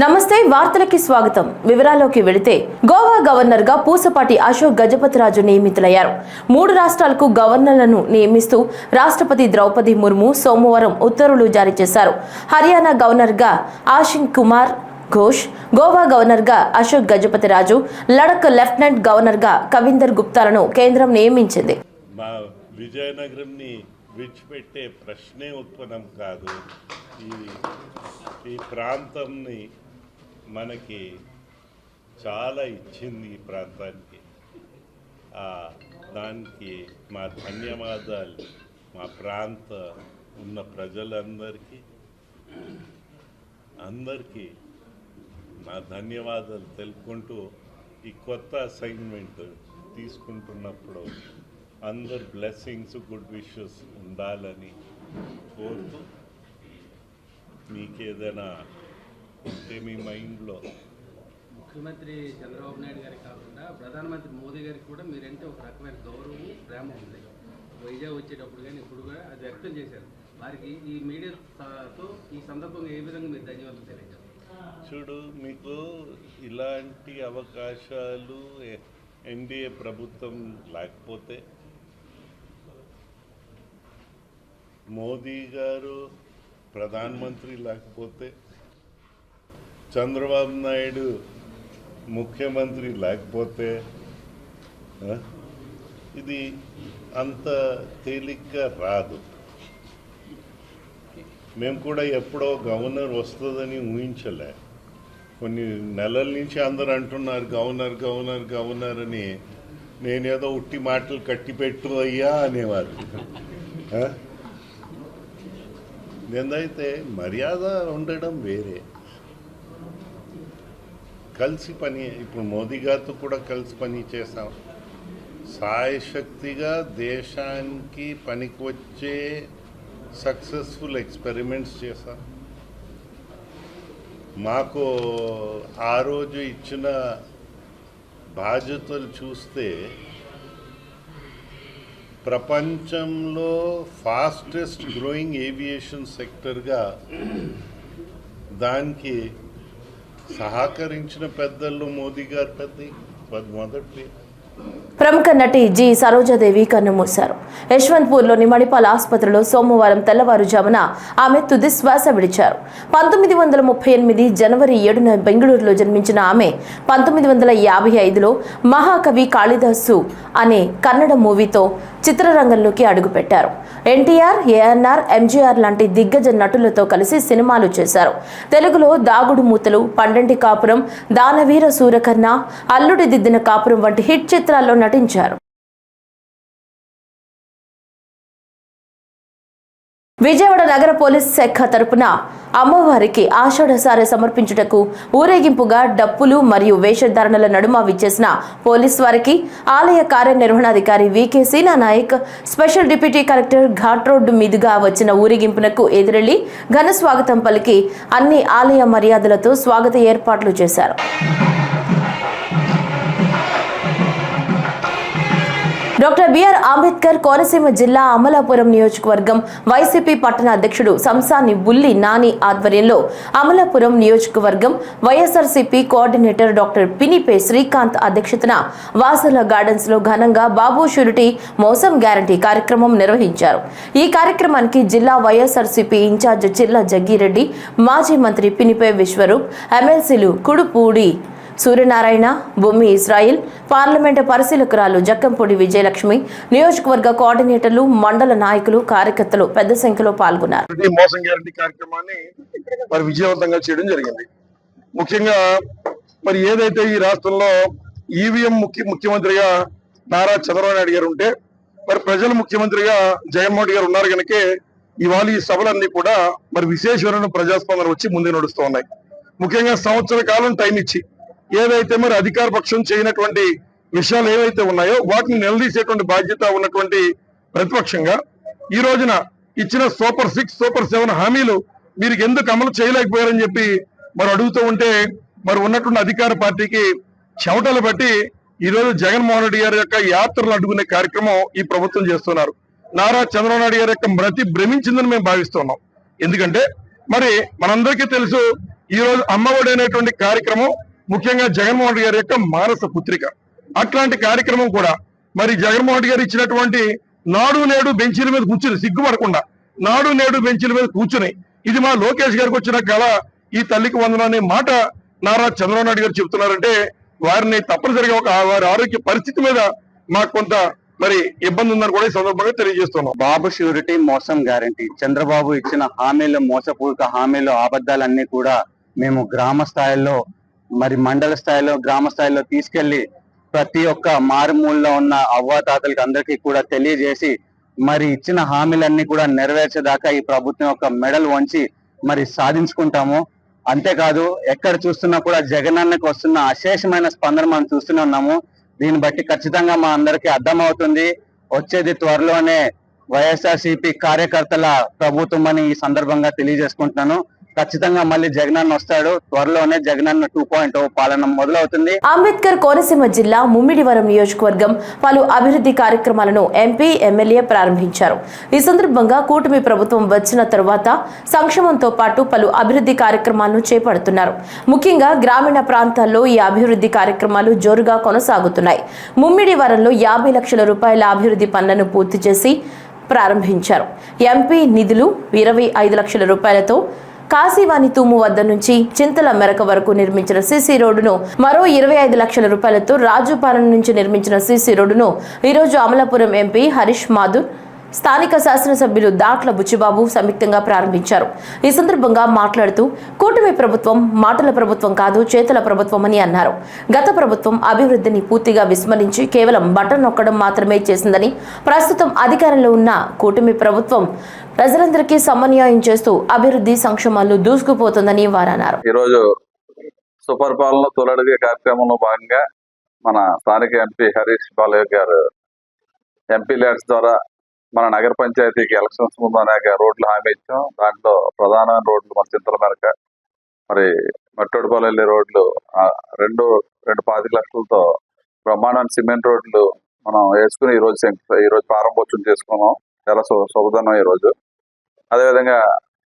నమస్తే వార్తలకి స్వాగతం. వివరాల్లోకి వెళితే గోవా గవర్నర్ గా పూసపాటి అశోక్ గజపతిరాజు నియమితులయ్యారు. 3 రాష్ట్రాలకు గవర్నర్లను నియమిస్తూ రాష్ట్రపతి ద్రౌపది ముర్ము సోమవారం ఉత్తర్వులు జారీ చేశారు. హర్యానా గవర్నర్ గా ఆశిష్ కుమార్ ఘోష్, గోవా గవర్నర్ గా అశోక్ గజపతిరాజు, లడక్ లెఫ్టినెంట్ గవర్నర్ గా కవిందర్ గుప్తాలను కేంద్రం నియమించింది. విజయనగరంని విడిచిపెట్టే ప్రశ్నే ఉత్పన్నం కాదు. ఈ ప్రాంతంని మనకి చాలా ఇచ్చింది. ఈ ప్రాంతానికి దానికి మా ధన్యవాదాలు మా ప్రాంత ఉన్న ప్రజలందరికీ నా ధన్యవాదాలు తెలుపుకుంటూ ఈ కొత్త అసైన్మెంట్ తీసుకుంటున్నప్పుడు అందరు బ్లెస్సింగ్స్ గుడ్ విషెస్ ఉండాలని కోరుతూ మీకేదైనా ఉంటే మీ మైండ్లో ముఖ్యమంత్రి చంద్రబాబు నాయుడు గారికి కాకుండా ప్రధానమంత్రి మోదీ గారికి కూడా మీరంటే ఒక రకమైన గౌరవం ప్రేమ ఉంది. వైజాగ్ వచ్చేటప్పుడు కానీ ఇప్పుడు కూడా అది వ్యక్తం చేశారు. వారికి ఈ మీడియాతో ఈ సందర్భంగా ఏ విధంగా మీరు ధన్యవాదాలు తెలియజేస్తారు? చూడు, మీకు ఇలాంటి అవకాశాలు ఎన్డీఏ ప్రభుత్వం లేకపోతే, మోదీ గారు ప్రధానమంత్రి లేకపోతే, చంద్రబాబు నాయుడు ముఖ్యమంత్రి లేకపోతే ఇది అంత తేలిగ్గా రాదు. మేము కూడా ఎప్పుడో గవర్నర్ వస్తుందని ఊహించలే. కొన్ని నెలల నుంచి అందరు అంటున్నారు గవర్నర్ గవర్నర్ గవర్నర్ అని. నేనేదో ఉట్టి మాటలు కట్టిపెట్టు అయ్యా అనేవారు. ఎందైతే మర్యాద ఉండడం వేరే. కలిసి పని, ఇప్పుడు మోదీ గారితో కూడా కలిసి పని చేసాం. సాయశక్తిగా దేశానికి పనికి వచ్చే సక్సెస్ఫుల్ ఎక్స్పెరిమెంట్స్ చేశాం. మాకు ఆ రోజు ఇచ్చిన బాధ్యతలు చూస్తే ప్రపంచంలో ఫాస్టెస్ట్ గ్రోయింగ్ ఏవియేషన్ సెక్టర్గా దానికి సహకరించిన పెద్దల్లో మోదీ గారు మొదటి. ప్రముఖ నటి జి సరోజాదేవి కన్నుమూశారు. యశ్వంత్పూర్లోని మణిపాల్ ఆసుపత్రిలో సోమవారం తెల్లవారుజామున ఆమె తుది శ్వాస విడిచారు. 1938 జనవరి 7న బెంగళూరులో జన్మించిన ఆమె 1955లో మహాకవి కాళిదాసు అనే కన్నడ మూవీతో చిత్రరంగంలోకి అడుగుపెట్టారు. ఎన్టీఆర్, ఏఎన్ఆర్, ఎంజీఆర్ లాంటి దిగ్గజ నటులతో కలిసి సినిమాలు చేశారు. తెలుగులో దాగుడు మూతలు, పండంటి కాపురం, దానవీర సూరకర్ణ, అల్లుడి దిద్దిన కాపురం వంటి హిట్ చిత్రాల్లో నటించారు. విజయవాడ నగర పోలీస్ శాఖ తరపున అమ్మవారికి ఆషాఢసారె సమర్పించుటకు ఊరేగింపుగా డప్పులు మరియు వేషధారణల నడుమ విచ్చేసిన పోలీసు వారికి ఆలయ కార్యనిర్వహణాధికారి V K Seena Nayak, special deputy collector ghat road మీదుగా వచ్చిన ఊరేగింపునకు ఎదురెళ్లి ఘన స్వాగతం పలికి అన్ని ఆలయ మర్యాదలతో స్వాగత ఏర్పాట్లు చేశారు. డాక్టర్ బిఆర్ అంబేద్కర్ కోనసీమ జిల్లా అమలాపురం నియోజకవర్గం వైసీపీ పట్టణ అధ్యక్షుడు సంసాని బుల్లి నాని ఆధ్వర్యంలో అమలాపురం నియోజకవర్గం వైఎస్ఆర్సీపీ కోఆర్డినేటర్ డాక్టర్ పినిపే శ్రీకాంత్ అధ్యక్షతన వాసల గార్డెన్స్ లో ఘనంగా బాబు షూరిటీ మోసం గ్యారంటీ కార్యక్రమం నిర్వహించారు. ఈ కార్యక్రమానికి జిల్లా వైఎస్ఆర్సీపీ ఇన్ఛార్జ్ చిల్ల జగ్గిరెడ్డి, మాజీ మంత్రి పినిపే విశ్వరూప్, ఎమ్మెల్సీలు కుడుపూడి సూర్యనారాయణ, భూమి ఇస్రాయిల్, పార్లమెంటు పరిశీలకురాలు జక్కంపూడి విజయలక్ష్మి, నియోజకవర్గ కోఆర్డినేటర్లు, మండల నాయకులు, కార్యకర్తలు పెద్ద సంఖ్యలో పాల్గొన్నారు. మోసం గ్యారంటీ కార్యక్రమాన్ని మరి విజయవంతంగా చేయడం జరిగింది. ముఖ్యంగా మరి ఏదైతే ఈ రాష్ట్రంలో ఈవీఎం ముఖ్యమంత్రిగా నారా చంద్రబాబు నాయుడు గారు ఉంటే, మరి ప్రజలు ముఖ్యమంత్రిగా జగన్మోహన్ రెడ్డి గారు ఉన్నారు కనుక ఇవాళ ఈ సభలన్నీ కూడా మరి విశేషమైన ప్రజాస్పందన వచ్చి ముందుకు నడుస్తూ ఉన్నాయి. ముఖ్యంగా సంవత్సర కాలం టైం ఇచ్చి ఏదైతే మరి అధికార పక్షం చేయనటువంటి విషయాలు ఏవైతే ఉన్నాయో వాటిని నిలదీసేటువంటి బాధ్యత ఉన్నటువంటి ప్రతిపక్షంగా ఈ రోజున ఇచ్చిన సూపర్ 6, సూపర్ 7 హామీలు మీరు ఎందుకు అమలు చేయలేకపోయారని చెప్పి మరి అడుగుతూ ఉంటే, మరి ఉన్నటువంటి అధికార పార్టీకి చెమటలు బట్టి ఈరోజు జగన్మోహన్ రెడ్డి గారి యొక్క యాత్రలు అడ్డుకునే కార్యక్రమం ఈ ప్రభుత్వం చేస్తున్నారు. నారా చంద్రబాబు నాయుడు గారి యొక్క భ్రమించిందని మేము భావిస్తున్నాం. ఎందుకంటే మరి మనందరికీ తెలుసు ఈ రోజు అమ్మఒడి అనేటువంటి కార్యక్రమం ముఖ్యంగా జగన్మోహన్ రెడ్డి గారి యొక్క మానస పుత్రిక. అట్లాంటి కార్యక్రమం కూడా మరి జగన్మోహన్ రెడ్డి గారు ఇచ్చినటువంటి నాడు నేడు బెంచీల మీద కూర్చుని సిగ్గుపడకుండా నాడు నేడు బెంచీల మీద కూర్చుని ఇది మా లోకేష్ గారికి వచ్చిన కళ, ఈ తల్లికి వందనం అనే మాట నారా చంద్రబాబు నాయుడు గారు చెప్తున్నారంటే వారిని తప్పనిసరిగా వారి ఆరోగ్య పరిస్థితి మీద మాకు కొంత మరి ఇబ్బంది ఉందని కూడా ఈ సందర్భంగా తెలియజేస్తున్నాం. బాబు ష్యూరిటీ మోసం గ్యారంటీ. చంద్రబాబు ఇచ్చిన హామీలు, మోసపూరిత హామీలు, అబద్ధాలన్నీ కూడా మేము గ్రామ స్థాయిలో మరి మండల స్థాయిలో గ్రామ స్థాయిలో తీసుకెళ్లి ప్రతి ఒక్క మారుమూలలో ఉన్న అవ్వాతాతలకి అందరికీ కూడా తెలియజేసి మరి ఇచ్చిన హామీలన్నీ కూడా నెరవేర్చేదాకా ఈ ప్రభుత్వం యొక్క మెడల్ వంచి మరి సాధించుకుంటాము. అంతేకాదు ఎక్కడ చూస్తున్నా కూడా జగనన్నకు వస్తున్న అశేషమైన స్పందన మనం చూస్తూనే ఉన్నాము. దీన్ని బట్టి ఖచ్చితంగా మా అందరికీ అర్థమవుతుంది వచ్చేది త్వరలోనే వైఎస్ఆర్సీపీ కార్యకర్తల ప్రభుత్వం అని ఈ సందర్భంగా తెలియజేసుకుంటున్నాను. ఖచ్చితంగా మళ్ళీ జగనన్న వస్తాడు. త్వరలోనే జగనన్న 2.0 పాలన మొదలవుతుంది. అంబేద్కర్ కోనసీమ జిల్లా ముమ్మిడివరం నియోజకవర్గం పలు అభివృద్ధి కార్యక్రమాలను ఎంపీ, ఎమ్మెల్యే ప్రారంభించారు. ఈ సందర్భంగా కూటమి ప్రభుత్వం వచ్చిన తరువాత సంక్షేమంతో పాటు పలు అభివృద్ధి కార్యక్రమాలను చేపడుతున్నారు. ముఖ్యంగా గ్రామీణ ప్రాంతాల్లో ఈ అభివృద్ధి కార్యక్రమాలు జోరుగా కొనసాగుతున్నాయి. ముమ్మిడివరంలో 50 లక్షల రూపాయల అభివృద్ధి పనులను పూర్తి చేసి ప్రారంభించారు. ఎంపీ నిధులు 25 లక్షల రూపాయలతో కాశీవాణి తూము వద్ద నుంచి చింతల మెరక వరకు నిర్మించిన సీసీ రోడ్డును, మరో 25 లక్షల రూపాయలతో రాజుపాలెం నుంచి నిర్మించిన సీసీ రోడ్డును ఈరోజు అమలాపురం ఎంపీ హరీష్ మాథూర్, స్థానిక శాసనసభ్యులు దాట్ల బుచ్చిబాబు సంయుక్తంగా ప్రారంభించారు. ఈ సందర్భంగా మాట్లాడుతూ కూటమి ప్రభుత్వం మాటల ప్రభుత్వం కాదు, చేతల ప్రభుత్వం అని అన్నారు. గత ప్రభుత్వం అభివృద్ధిని పూర్తిగా విస్మరించి కేవలం బటన్ నొక్కడం మాత్రమే చేసిందని, ప్రస్తుతం అధికారంలో ఉన్న కూటమి ప్రభుత్వం ప్రజలందరికీ సమన్వయం చేస్తూ అభివృద్ధి సంక్షేమాలు దూసుకుపోతుందని వారన్నారు. ఈరోజు సుపరిపాలన తొలడిగే కార్యక్రమంలో భాగంగా మన స్థానిక ఎంపీ హరీష్ బాలయ్య గారు ఎంపీ ల్యాడ్స్ ద్వారా మన నగర పంచాయతీకి ఎలక్షన్స్ ముందు అనేక రోడ్లు హామీ ఇచ్చాం. దాంట్లో ప్రధానమైన రోడ్లు మన చింతల మేరకు మరి మట్టోడిపల్లి రోడ్లు 25 లక్షలతో బ్రహ్మాండమైన సిమెంట్ రోడ్లు మనం వేసుకుని ఈరోజు ప్రారంభోత్సవం చేసుకున్నాం. చాలా శుభదనం ఈరోజు. అదేవిధంగా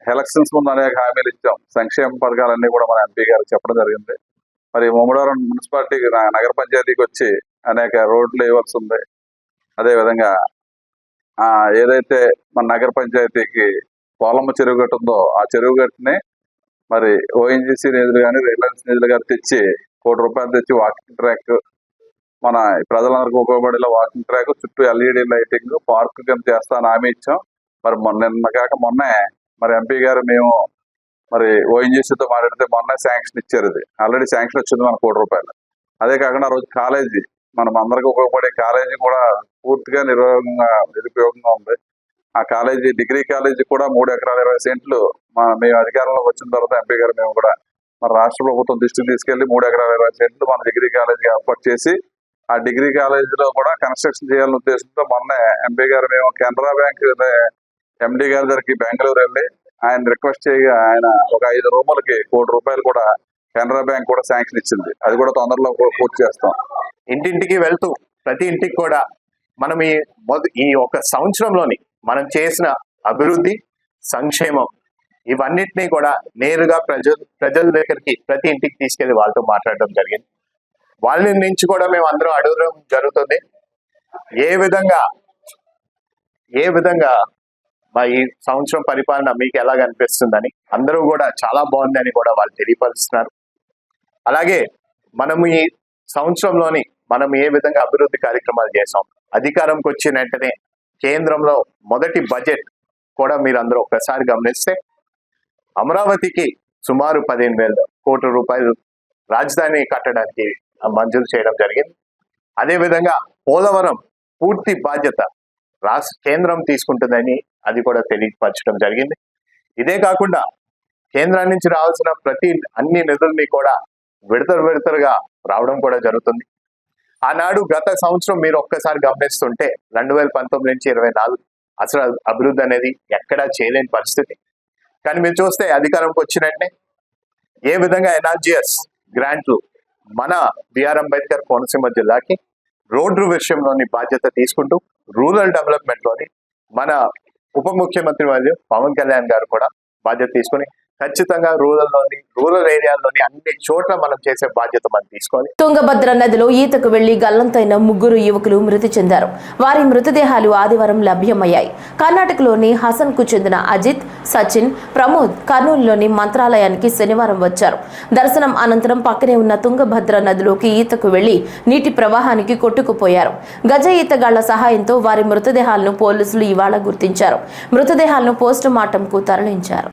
ఎలక్షన్స్ ముందు అనేక హామీలు ఇచ్చాం. సంక్షేమ పథకాలన్నీ కూడా మన ఎంపీ గారికి చెప్పడం జరిగింది. మరి ముమ్మడివరం మున్సిపాలిటీకి నగర పంచాయతీకి వచ్చి అనేక రోడ్లు వేయవలసి ఉంది. అదేవిధంగా ఏదైతే మన నగర పంచాయతీకి పోలమ్మ చెరువు గట్టు ఉందో ఆ చెరువు గట్టుని మరి ఓఎన్జీసీ నిధులు కానీ రిలయన్స్ నిధులు కానీ తెచ్చి 1 కోటి రూపాయలు తెచ్చి వాకింగ్ ట్రాక్, మన ప్రజలందరికీ ఉపయోగపడేలా వాకింగ్ ట్రాక్, చుట్టూ ఎల్ఈడి లైటింగ్, పార్క్ కింద చేస్తానని హామీ ఇచ్చాం. మరి మొన్నే మరి ఎంపీ గారు మేము మరి ఓఎన్జీసీతో మాట్లాడితే మొన్నే శాంక్షన్ ఇచ్చారు. ఇది ఆల్రెడీ శాంక్షన్ వచ్చింది మన 1 కోటి రూపాయలు. అదే కాకుండా ఆ రోజు కాలేజీ, మనం అందరికీ ఉపయోగపడే కాలేజీ కూడా పూర్తిగా నిరుపయోగంగా ఉంది. ఆ కాలేజీ, డిగ్రీ కాలేజీ కూడా 3 ఎకరాల 20 సెంట్లు మేము అధికారంలోకి వచ్చిన తర్వాత ఎంపీ గారు మేము కూడా మన రాష్ట్ర ప్రభుత్వం దృష్టికి తీసుకెళ్లి 3 ఎకరాల 20 సెంట్లు మన డిగ్రీ కాలేజీకి ఏర్పాటు చేసి ఆ డిగ్రీ కాలేజీలో కూడా కన్స్ట్రక్షన్ చేయాలనే ఉద్దేశంతో మొన్న ఎంపీ గారు మేము కెనరా బ్యాంక్ ఎండి గారి దగ్గరికి బెంగళూరు వెళ్ళి ఆయన రిక్వెస్ట్ చేయగా ఆయన ఒక 5 రూములకి 1 కోటి రూపాయలు కూడా కెనరా బ్యాంక్ కూడా శాంక్షన్ ఇచ్చింది. అది కూడా తొందరలో పూర్తి చేస్తాం. ఇంటింటికి వెళ్తూ ప్రతి ఇంటికి కూడా మనం ఈ ఒక సంవత్సరంలోని మనం చేసిన అభివృద్ధి, సంక్షేమం ఇవన్నిటినీ కూడా నేరుగా ప్రజల దగ్గరికి ప్రతి ఇంటికి తీసుకెళ్లి వాళ్ళతో మాట్లాడడం జరిగింది. వాళ్ళ నుంచి కూడా మేము అందరం అడగడం జరుగుతుంది. ఏ విధంగా మా ఈ సంవత్సరం పరిపాలన మీకు ఎలాగ అనిపిస్తుందని, అందరూ కూడా చాలా బాగుందని కూడా వాళ్ళు తెలియపరుస్తున్నారు. అలాగే మనము ఈ సంవత్సరంలోని మనం ఏ విధంగా అభివృద్ధి కార్యక్రమాలు చేసాం, అధికారంకి వచ్చిన వెంటనే కేంద్రంలో మొదటి బడ్జెట్ కూడా మీరు అందరూ ఒకసారి గమనిస్తే అమరావతికి సుమారు 15,000 కోట్ల రూపాయలు రాజధాని కట్టడానికి మంజూరు చేయడం జరిగింది. అదేవిధంగా పోలవరం పూర్తి బాధ్యత కేంద్రం తీసుకుంటుందని అది కూడా తెలియపరచడం జరిగింది. ఇదే కాకుండా కేంద్రం నుంచి రావాల్సిన అన్ని నిధుల్ని కూడా విడతలుగా రావడం కూడా జరుగుతుంది. ఆనాడు గత సంవత్సరం మీరు ఒక్కసారి గమనిస్తుంటే 2019 నుంచి 24 అసలు అభివృద్ధి అనేది ఎక్కడా చేయలేని పరిస్థితి. కానీ మీరు చూస్తే అధికారంకి వచ్చినట్టే ఏ విధంగా ఎన్ఆర్జీఎస్ గ్రాంట్లు మన బిఆర్ అంబేద్కర్ కోనసీమ జిల్లాకి రోడ్డు విషయంలోని బాధ్యత తీసుకుంటూ రూరల్ డెవలప్మెంట్ లోని మన ఉప ముఖ్యమంత్రి వాళ్ళు పవన్ కళ్యాణ్ గారు కూడా బాధ్యత తీసుకుని ఖచ్చితంగా రూరల్ ఏరియాల్లోని అన్ని చోట్ల మనం చేసే బాధ్యత మనం తీసుకోవాలి. తుంగభద్ర నదిలో ఈతకు వెళ్లి గల్లంతైన 3 యువకులు మృతి చెందారు. వారి మృతదేహాలు ఆదివారం లభ్యమయ్యాయి. కర్ణాటకలోని హసన్ కు చెందిన అజిత్, సచిన్, ప్రమోద్ కర్నూలులోని మంత్రాలయానికి శనివారం వచ్చారు. దర్శనం అనంతరం పక్కనే ఉన్న తుంగభద్ర నదిలోకి ఈతకు వెళ్లి నీటి ప్రవాహానికి కొట్టుకుపోయారు. గజ ఈతగాళ్ల సహాయంతో వారి మృతదేహాలను పోలీసులు ఇవాళ గుర్తించారు. మృతదేహాలను పోస్టు మార్టంకు తరలించారు.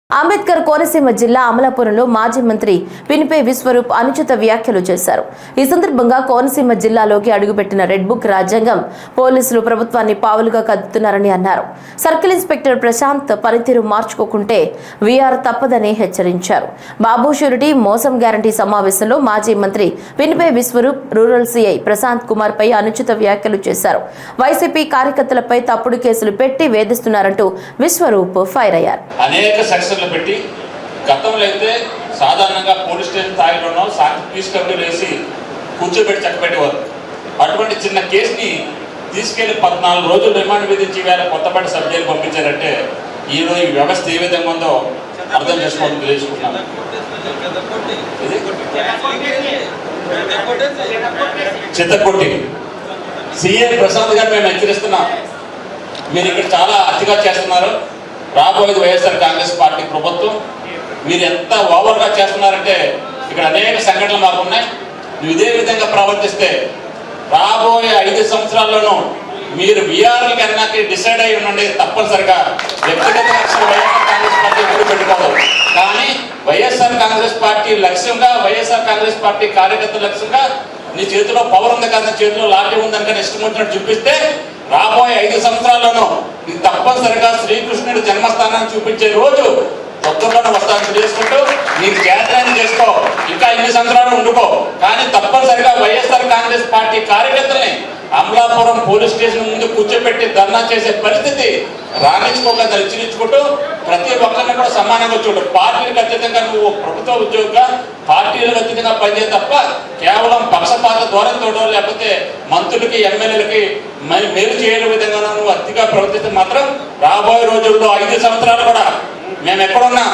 అంబేద్కర్ కోనసీమ జిల్లా అమలాపురంలో మాజీ మంత్రి పినిపే విశ్వరూప్ అనుచిత వ్యాఖ్యలు చేశారు. ఈ సందర్భంగా కోనసీమ జిల్లాలోకి అడుగుపెట్టిన రెడ్ బుక్ రాజ్యాంగం పోలీసులు ప్రభుత్వాన్ని పావులుగా కదుపుతున్నారని అన్నారు. సర్కిల్ ఇన్స్పెక్టర్ ప్రశాంత్ పనితీరు మార్చుకోకుంటే వీఆర్ తప్పదని హెచ్చరించారు. బాబు షూరిటీ మోసం గ్యారంటీ సమావేశంలో మాజీ మంత్రి పినిపే విశ్వరూప్ రూరల్ సీఐ ప్రశాంత్ కుమార్ పై అనుచిత వ్యాఖ్యలు చేశారు. వైసీపీ కార్యకర్తలపై తప్పుడు కేసులు పెట్టి వేధిస్తున్నారంటూ విశ్వరూప్ ఫైర్ అయ్యారు. పెట్టి గతంలో అయితే సాధారణంగా పోలీస్ స్టేషన్ స్థాయిలోనో పీస్ కమిటీలు వేసి కూర్చోబెట్టి చక్కబెట్టేవారు. అటువంటి చిన్న కేసుని తీసుకెళ్లి 14 రోజులు రిమాండ్ విధించి వేళ కొత్తపేట సబ్ జైలు పంపించారంటే ఈరోజు ఈ వ్యవస్థ ఏ విధంగా ఉందో అర్థం చేసుకోవడం తెలుసుకున్నాను. చిత్తకొట్టి సీఎం ప్రశాంత్ గారు మేము హెచ్చరిస్తున్నాం, మీరు ఇక్కడ చాలా అతిగా చేస్తున్నారు. రాబోయేది వైఎస్ఆర్ కాంగ్రెస్ పార్టీ ప్రభుత్వం. మీరు ఎంత ఓవర్గా చేస్తున్నారంటే ఇక్కడ అనేక సంఘటనలు మాకు ఉన్నాయి. నువ్వు ఇదే విధంగా ప్రవర్తిస్తే రాబోయే 5 సంవత్సరాల్లోనూ మీరు బీఆర్ఎల్కి అన్నాకి డిసైడ్ అయి ఉండండి. తప్పనిసరిగా వ్యక్తిగత లక్ష్యం వైఎస్ఆర్ కాంగ్రెస్ పార్టీ ఎప్పుడు పెట్టుకోదు, కానీ వైఎస్ఆర్ కాంగ్రెస్ పార్టీ లక్ష్యంగా, వైఎస్ఆర్ కాంగ్రెస్ పార్టీ కార్యకర్తల లక్ష్యంగా నీ చేతిలో పవర్ ఉంది కదా, చేతిలో లాఠీ ఉందని కానీ ఇష్టం వచ్చినట్టు చూపిస్తే రాబోయే 5 సంవత్సరాల్లోనూ ఇది తప్పనిసరిగా శ్రీకృష్ణుడి జన్మస్థానాన్ని చూపించే రోజు తొందరలోనే వస్తానని తెలియజేసుకుంటూ నీకు చేతనాన్ని చేసుకో, ఇంకా 2 సంవత్సరాలు ఉండుకో, కానీ తప్పనిసరిగా వైఎస్ఆర్ కాంగ్రెస్ పార్టీ కార్యకర్తల్ని అమలాపురం పోలీస్ స్టేషన్ ముందు కూర్చోబెట్టి ధర్నా చేసే పరిస్థితి రాణించుకోకుండా హెచ్చరించుకుంటూ ప్రతి ఒక్కరిని కూడా సమానంగా చూడు. పార్టీలకు అతీతంగా నువ్వు ప్రభుత్వ ఉద్యోగిగా పార్టీలకు అతీతంగా పనిచేయ తప్ప కేవలం పక్షపాత ధోరణితో లేకపోతే మంత్రులకి ఎమ్మెల్యేలకి మేలు చేయని విధంగా నువ్వు అతిగా ప్రవర్తిస్తే మాత్రం రాబోయే రోజుల్లో 5 సంవత్సరాలు కూడా మేము ఎక్కడున్నా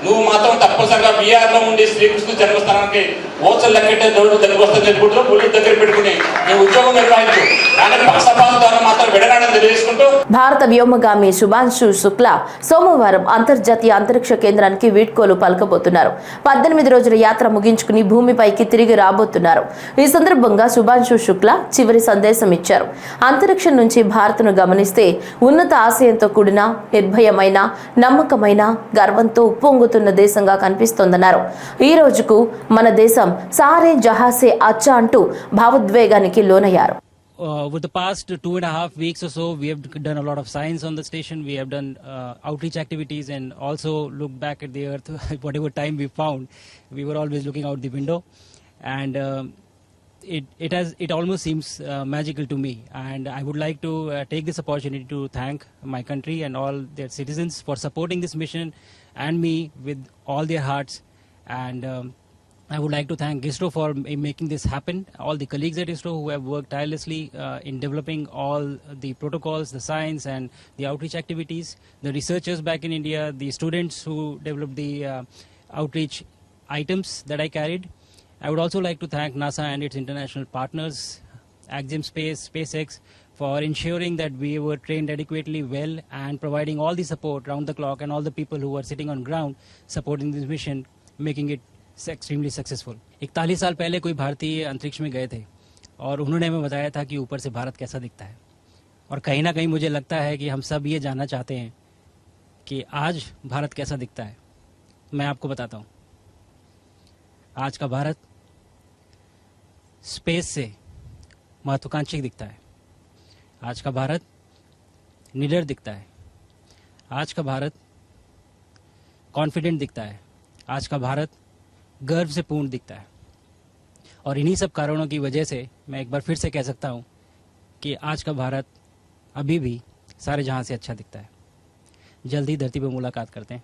నువ్వు మాత్రం తప్పనిసరిగా బీఆర్లో ఉండి శ్రీకృష్ణ జన్మస్థానానికి ఓచలు లెక్కెట్టే దొరుకు దగ్గర వస్తుంది చెప్పుకుంటూ పుల్లు దగ్గర పెట్టుకుని మేము ఉద్యోగం నిర్వహించు, కానీ పక్షపాత ద్వారా మాత్రం విడనాడని తెలియజేసుకుంటూ. భారత వ్యోమగామి శుభాంశు శుక్లా సోమవారం అంతర్జాతీయ అంతరిక్ష కేంద్రానికి వీడ్కోలు పలకబోతున్నారు. 18 రోజుల యాత్ర ముగించుకుని భూమిపైకి తిరిగి రాబోతున్నారు. ఈ సందర్భంగా శుభాంశు శుక్లా చివరి సందేశం ఇచ్చారు. అంతరిక్షం నుంచి భారత్ను గమనిస్తే ఉన్నత ఆశయంతో కూడిన నిర్భయమైన, నమ్మకమైన, గర్వంతో ఉప్పొంగుతున్న దేశంగా కనిపిస్తోందన్నారు. ఈ రోజుకు మన దేశం సారే జహాసే అచ్చా అంటూ భావోద్వేగానికి లోనయ్యారు. Over the past 2.5 weeks or so, we have done a lot of science on the station. We have done outreach activities and also looked back at the earth. Whatever time we found, we were always looking out the window, and it almost seems magical to me. And I would like to take this opportunity to thank my country and all their citizens for supporting this mission and me with all their hearts. And I would like to thank ISRO for making this happen. All the colleagues at ISRO who have worked tirelessly in developing all the protocols, the science and the outreach activities, the researchers back in India, the students who developed the outreach items that I carried. I would also like to thank NASA and its international partners, Axiom Space, SpaceX, for ensuring that we were trained adequately well and providing all the support round the clock, and all the people who were sitting on ground supporting this mission, making it extremely successful. 41 साल पहले कोई भारतीय अंतरिक्ष में गए थे और उन्होंने हमें बताया था कि ऊपर से भारत कैसा दिखता है, और कहीं ना कहीं मुझे लगता है कि हम सब ये जानना चाहते हैं कि आज भारत कैसा दिखता है. मैं आपको बताता हूँ, आज का भारत स्पेस से महत्वाकांक्षी दिखता है. आज का भारत निडर दिखता है. आज का भारत कॉन्फिडेंट दिखता है. आज का भारत गर्व से पूर्ण दिखता है. और इन्हीं सब कारणों की वजह से मैं एक बार फिर से कह सकता हूँ कि आज का भारत अभी भी सारे जहां से अच्छा दिखता है. जल्दी धरती पर मुलाकात करते हैं.